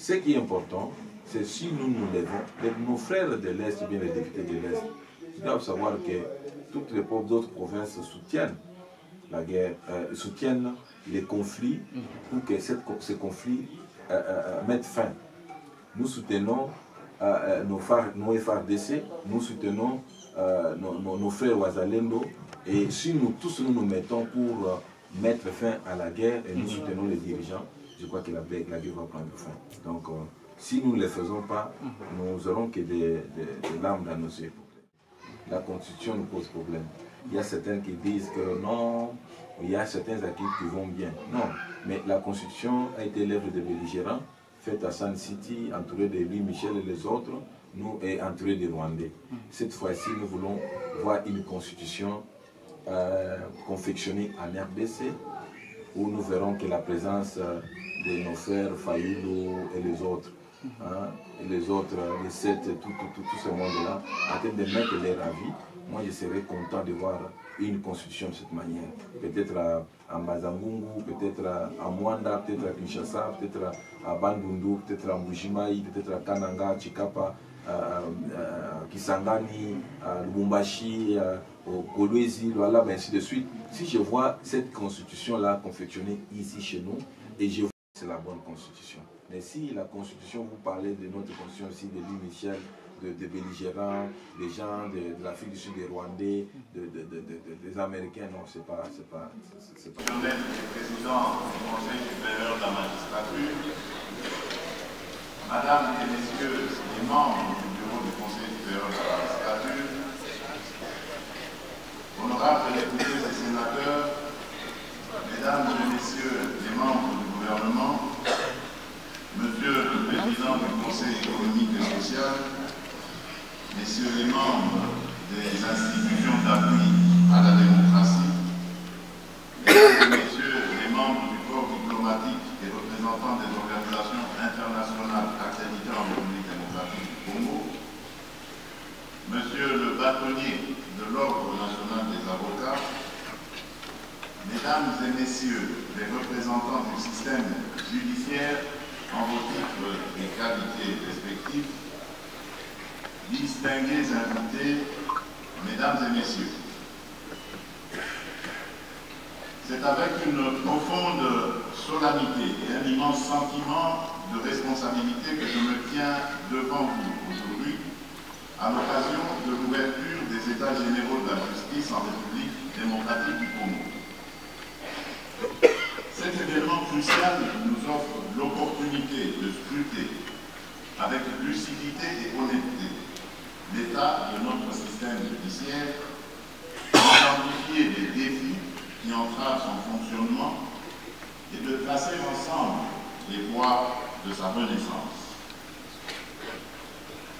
ce qui est important, c'est si nous nous levons, nos frères de l'Est, bien les députés de l'Est, ils doivent savoir que toutes les autres provinces soutiennent la guerre, soutiennent les conflits pour que ces conflits mettent fin. Nous soutenons nos FARDC, nous soutenons nos frères Wazalendo, et si nous tous nous mettons pour mettre fin à la guerre et nous soutenons les dirigeants, je crois que la guerre va prendre fin. Donc, si nous ne le faisons pas, nous n'aurons que des larmes dans nos yeux. La Constitution nous pose problème. Il y a certains qui disent que non, il y a certains articles qui vont bien. Non, mais la Constitution a été l'œuvre de belligérants, faite à Sun City, entourée de Louis Michel et les autres, nous et entourée des Rwandais. Cette fois-ci, nous voulons voir une Constitution confectionnée en RDC, où nous verrons que la présence de nos frères Fayulu et les autres, les sept, tout ce monde-là, en train de mettre leur avis. Moi, je serais content de voir une constitution de cette manière. Peut-être à Mazangungu, peut-être à Mwanda, peut-être à Kinshasa, peut-être à Bandundu, peut-être à Mbujimaï, peut-être à Kananga, Chikapa, Kisangani, à Lubumbashi, au Kolwezi, voilà, ainsi de suite. Si je vois cette constitution-là confectionnée ici chez nous, et je vois que c'est la bonne constitution. Mais si la constitution, vous parlez de notre constitution aussi, de Louis Michel, des belligérants, des gens de l'Afrique du Sud, des Rwandais, des Américains, non, c'est pas. Président du Conseil supérieur de la magistrature, Madame et Messieurs les membres du bureau du Conseil supérieur de la magistrature, honorables députés et sénateurs, Mesdames et Messieurs les membres du gouvernement, Monsieur le Président du Conseil économique et social, Messieurs les membres des institutions d'appui à la démocratie, Mesdames et Messieurs les membres du corps diplomatique et représentants des organisations internationales accréditées en République démocratique du Congo, Monsieur le bâtonnier de l'Ordre national des avocats, Mesdames et Messieurs les représentants du système judiciaire en vos titres et qualités respectifs, distingués invités, Mesdames et Messieurs, c'est avec une profonde solennité et un immense sentiment de responsabilité que je me tiens devant vous aujourd'hui à l'occasion de l'ouverture des États généraux de la justice en République démocratique du Congo. Cet événement crucial nous offre l'opportunité de scruter avec lucidité et honnêteté l'état de notre système judiciaire, d'identifier les défis qui entravent son fonctionnement et de tracer ensemble les voies de sa renaissance.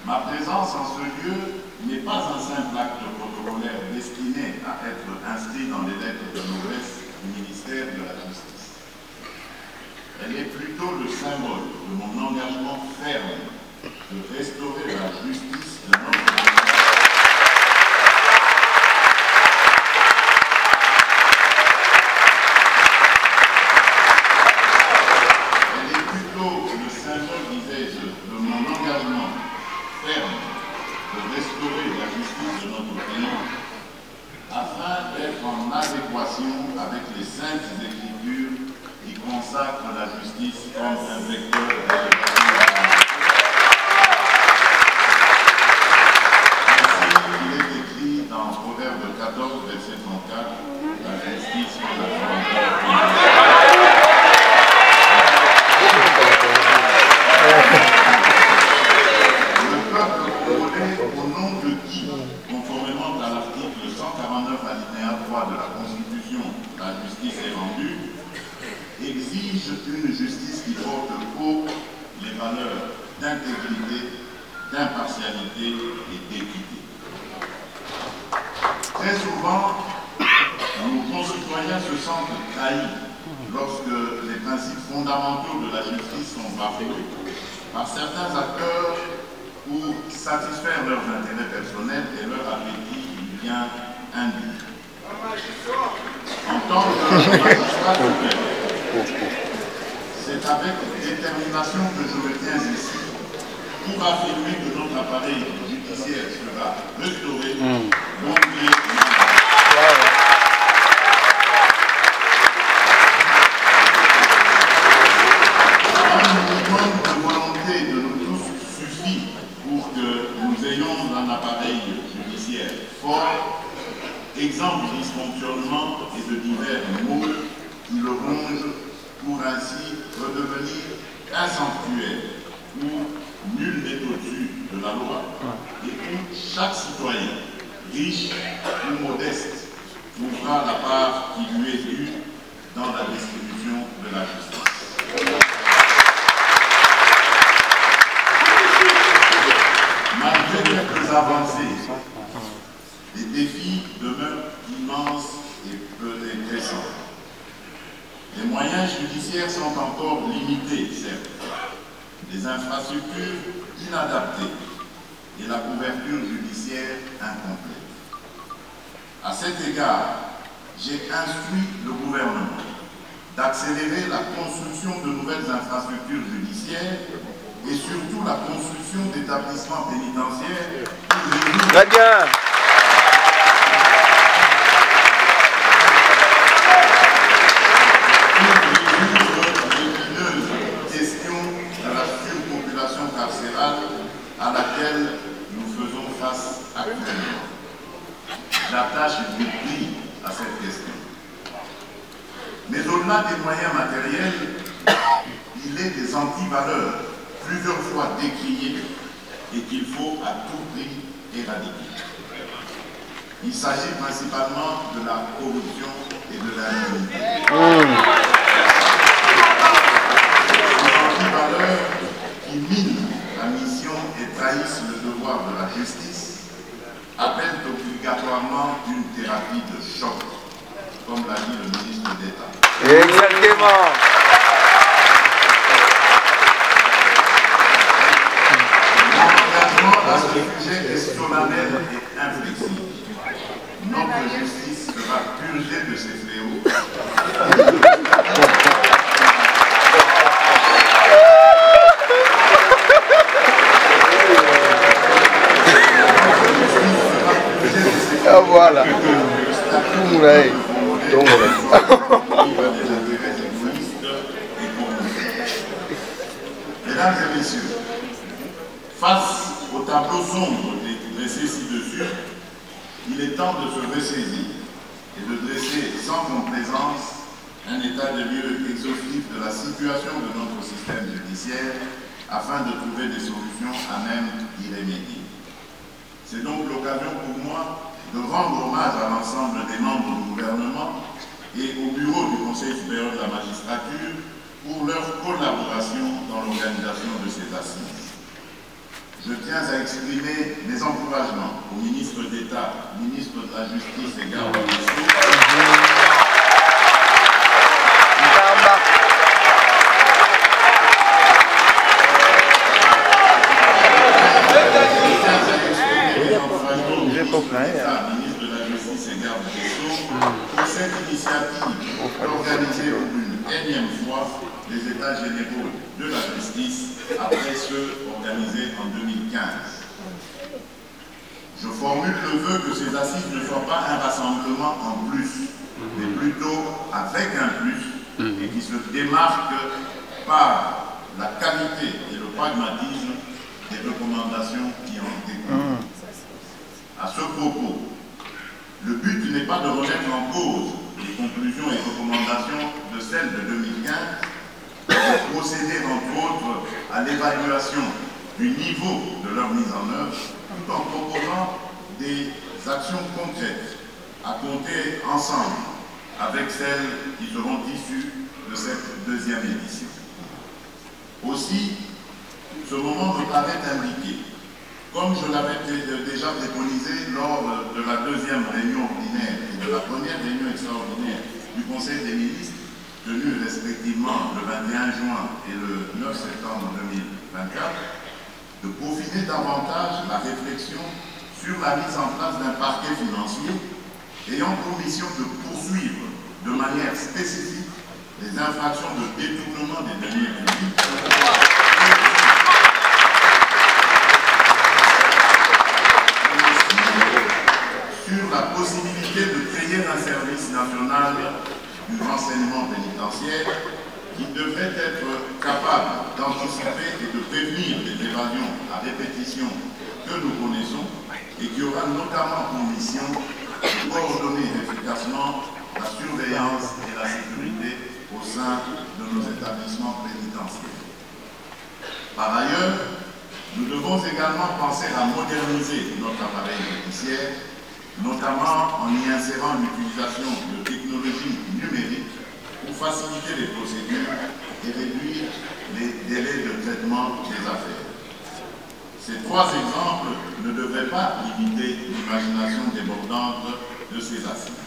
Ma présence en ce lieu n'est pas un simple acte protocolaire destiné à être inscrit dans les lettres de noblesse du ministère de la Justice. Elle est plutôt le symbole de mon engagement ferme de restaurer la justice de notre pays. Elle est plutôt le symbole, disais-je, de mon engagement ferme de restaurer la justice de notre pays afin d'être en adéquation avec les saintes écritures qui consacrent la justice comme un vecteur d'élévation. Il est écrit dans Proverbe 14, verset 34, la justice est la volonté. Le peuple congolais, au nom de qui, conformément à l'article 149 alinéa 3 de la Constitution, la justice est rendue, exige une justice qui porte haut les valeurs d'intégrité, d'impartialité et d'équité. Très souvent, nos concitoyens se sentent trahis lorsque les principes fondamentaux de la justice sont bafoués par certains acteurs pour satisfaire leurs intérêts personnels et leur appétit bien induit. En tant que magistrat, c'est avec détermination que je me tiens ici pour affirmer que notre appareil judiciaire sera restauré, gonflé. Un minimum de volonté de nous tous suffit pour que nous ayons un appareil judiciaire fort, exempt de dysfonctionnement et de divers maux qui le rongent pour ainsi redevenir un sanctuaire où nul n'est au-dessus de la loi et où chaque citoyen, riche ou modeste, trouvera la part qui lui est due dans la distribution de la justice. Malgré quelques avancées, les défis demeurent immenses et pressants. Les moyens judiciaires sont encore limités, certes, les infrastructures inadaptées et la couverture judiciaire incomplète. À cet égard, j'ai instruit le gouvernement d'accélérer la construction de nouvelles infrastructures judiciaires et surtout la construction d'établissements pénitentiaires pour très bien. à laquelle nous faisons face actuellement. J'attache du prix à cette question. Mais au-delà des moyens matériels, il est des antivaleurs plusieurs fois décriées et qu'il faut à tout prix éradiquer. Il s'agit principalement de la corruption et de l'impunité. Ces antivaleurs qui minent la mission et trahissent le devoir de la justice appellent obligatoirement une thérapie de choc, comme l'a dit le ministre d'État. Exactement. Mon engagement à ce sujet est solennel et inflexible. Notre justice sera purgée de ses fléaux. Ah voilà. Mesdames et messieurs, face au tableau sombre dressé ci-dessus, il est temps de se ressaisir et de dresser sans complaisance un état de lieu exhaustif de la situation de notre système judiciaire afin de trouver des solutions à même d'y remédier. C'est donc l'occasion pour moi de rendre hommage à l'ensemble des membres du gouvernement et au bureau du Conseil supérieur de la magistrature pour leur collaboration dans l'organisation de ces assises. Je tiens à exprimer mes encouragements au ministre d'État, ministre de la Justice et garde des Sceaux, ministre de la Justice et garde des Sceaux, pour cette initiative d'organiser pour une énième fois les États généraux de la justice après ceux organisés en 2015. Je formule le vœu que ces assises ne soient pas un rassemblement en plus, mais plutôt avec un plus, et qui se démarque par la qualité et le pragmatisme des recommandations qui en découlent. À ce propos, le but n'est pas de remettre en cause les conclusions et recommandations de celles de 2015, mais de procéder entre autres à l'évaluation du niveau de leur mise en œuvre, tout en proposant des actions concrètes à compter ensemble avec celles qui seront issues de cette deuxième édition. Aussi, ce moment me paraît indiqué, comme je l'avais déjà préconisé lors de la deuxième réunion ordinaire et de la première réunion extraordinaire du Conseil des ministres, tenue respectivement le 21 juin et le 9 septembre 2024, de peaufiner davantage la réflexion sur la mise en place d'un parquet financier ayant pour mission de poursuivre de manière spécifique les infractions de détournement des deniers publics, sur la possibilité de créer un service national du renseignement pénitentiaire qui devrait être capable d'anticiper et de prévenir les évasions à répétition que nous connaissons et qui aura notamment pour mission de coordonner efficacement la surveillance et la sécurité au sein de nos établissements pénitentiaires. Par ailleurs, nous devons également penser à moderniser notre appareil judiciaire, notamment en y insérant l'utilisation de technologies numériques pour faciliter les procédures et réduire les délais de traitement des affaires. Ces trois exemples ne devraient pas limiter l'imagination débordante de ces assises.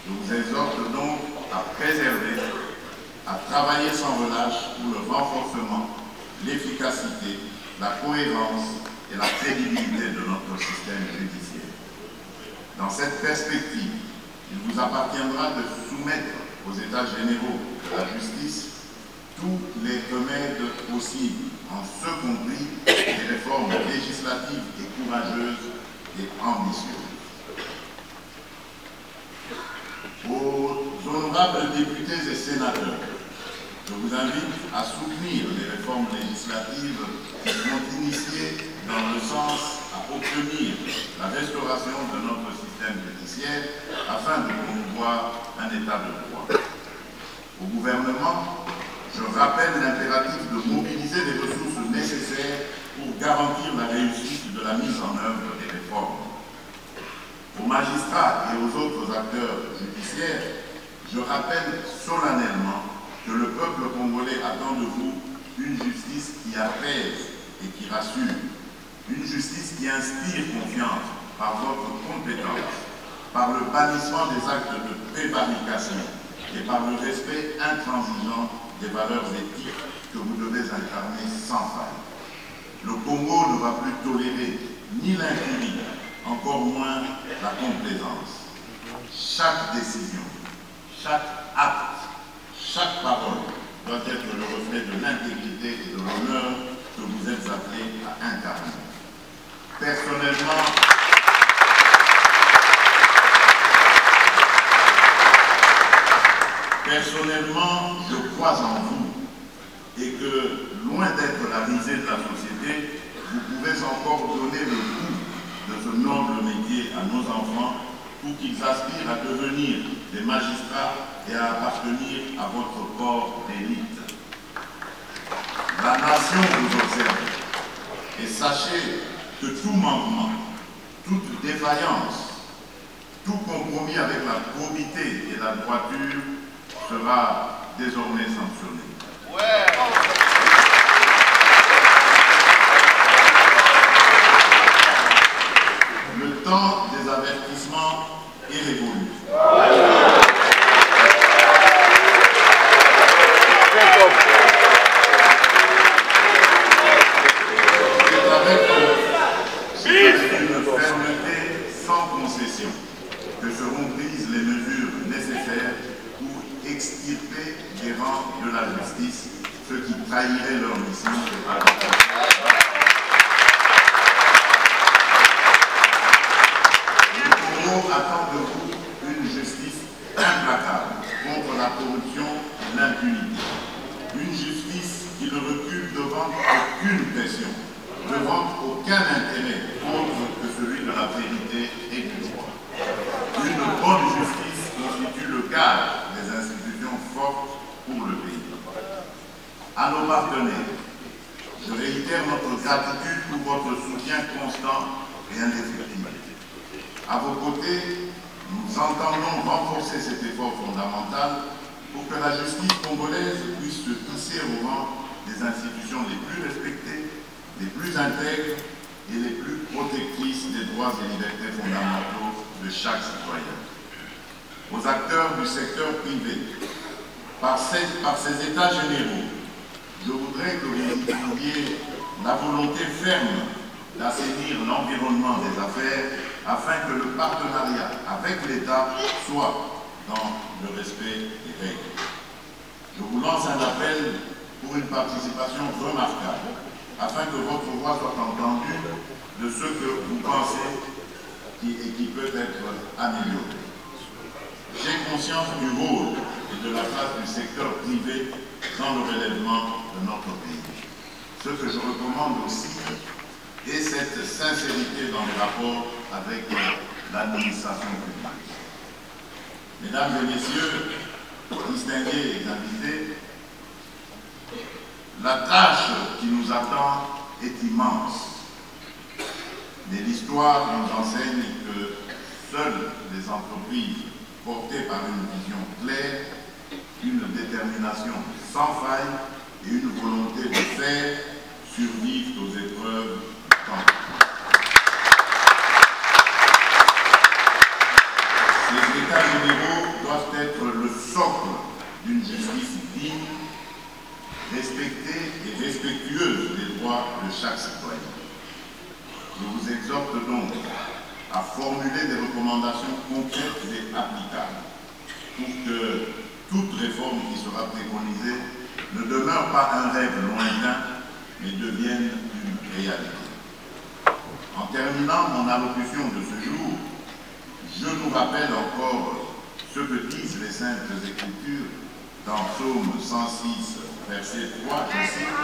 Je vous exhorte donc à préserver, à travailler sans relâche pour le renforcement, l'efficacité, la cohérence et la crédibilité de notre système judiciaire. Dans cette perspective, il vous appartiendra de soumettre aux États généraux de la justice tous les remèdes possibles, en ce compris des réformes législatives et courageuses et ambitieuses. Aux honorables députés et sénateurs, je vous invite à soutenir les réformes législatives qui seront initiées dans le sens à obtenir la restauration de notre système judiciaire afin de promouvoir un état de droit. Au gouvernement, je rappelle l'impératif de mobiliser les ressources nécessaires pour garantir la réussite de la mise en œuvre des réformes. Aux magistrats et aux autres acteurs judiciaires, je rappelle solennellement que le peuple congolais attend de vous une justice qui apaise et qui rassure, une justice qui inspire confiance par votre compétence, par le bannissement des actes de prévarication et par le respect intransigeant des valeurs éthiques que vous devez incarner sans faille. Le Congo ne va plus tolérer ni l'impunité, encore moins la complaisance. Chaque décision, chaque acte, chaque parole doit être le reflet de l'intégrité et de l'honneur que vous êtes appelés à incarner. Personnellement, je crois en vous et que, loin d'être la risée de la société, vous pouvez encore donner le goût de ce noble métier à nos enfants pour qu'ils aspirent à devenir des magistrats et à appartenir à votre corps d'élite. La nation vous observe et sachez que tout manquement, toute défaillance, tout compromis avec la probité et la droiture sera désormais sanctionné. Le temps des avertissements est révolu. C'est avec une fermeté sans concession que seront prises les mesures nécessaires pour extirper des rangs de la justice ceux qui trahiraient leur mission. Le Congo attend de vous une justice implacable contre la corruption et l'impunité. Une justice qui ne recule devant aucune pression, devant aucun intérêt autre que celui de la vérité et du droit. Une bonne justice constitue le cadre des institutions fortes pour le pays. À nos partenaires, je réitère notre gratitude pour votre soutien constant et indéfectible. À vos côtés, nous entendons renforcer cet effort fondamental pour que la justice congolaise puisse se hisser au rang des institutions les plus respectées, les plus intègres et les plus protectrices des droits et libertés fondamentaux de chaque citoyen. Aux acteurs du secteur privé, par ces états généraux, je voudrais que vous trouviez la volonté ferme d'assainir l'environnement des affaires afin que le partenariat avec l'État soit dans le respect des règles. je vous lance un appel pour une participation remarquable, afin que votre voix soit entendue de ce que vous pensez et qui peut être amélioré. J'ai conscience du rôle et de la place du secteur privé dans le relèvement de notre pays. Ce que je recommande aussi est cette sincérité dans les rapports avec l'administration publique. Mesdames et messieurs, distingués invités, la tâche qui nous attend est immense. Mais l'histoire nous enseigne que seules les entreprises portées par une vision claire, une détermination sans faille et une volonté de faire survivent aux épreuves du temps. Ces états généraux doivent être le socle d'une justice digne, respectée et respectueuse des droits de chaque citoyen. Je vous exhorte donc à formuler des recommandations concrètes et applicables pour que toute réforme qui sera préconisée ne demeure pas un rêve lointain, mais devienne une réalité. En terminant mon allocution de ce jour, je nous rappelle encore ce que disent les Saintes Écritures dans Psaume 106, verset 3, je cite.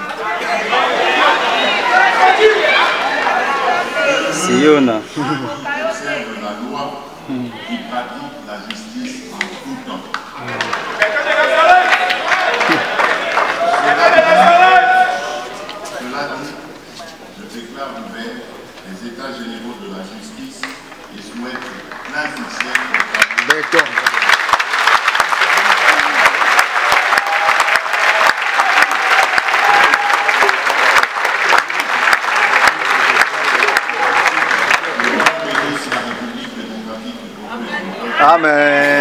Siona. Observe la loi qui pratique la justice en tout temps. Cela dit, je déclare ouvert les états généraux de la justice et souhaite plein succès. D'accord. Amen.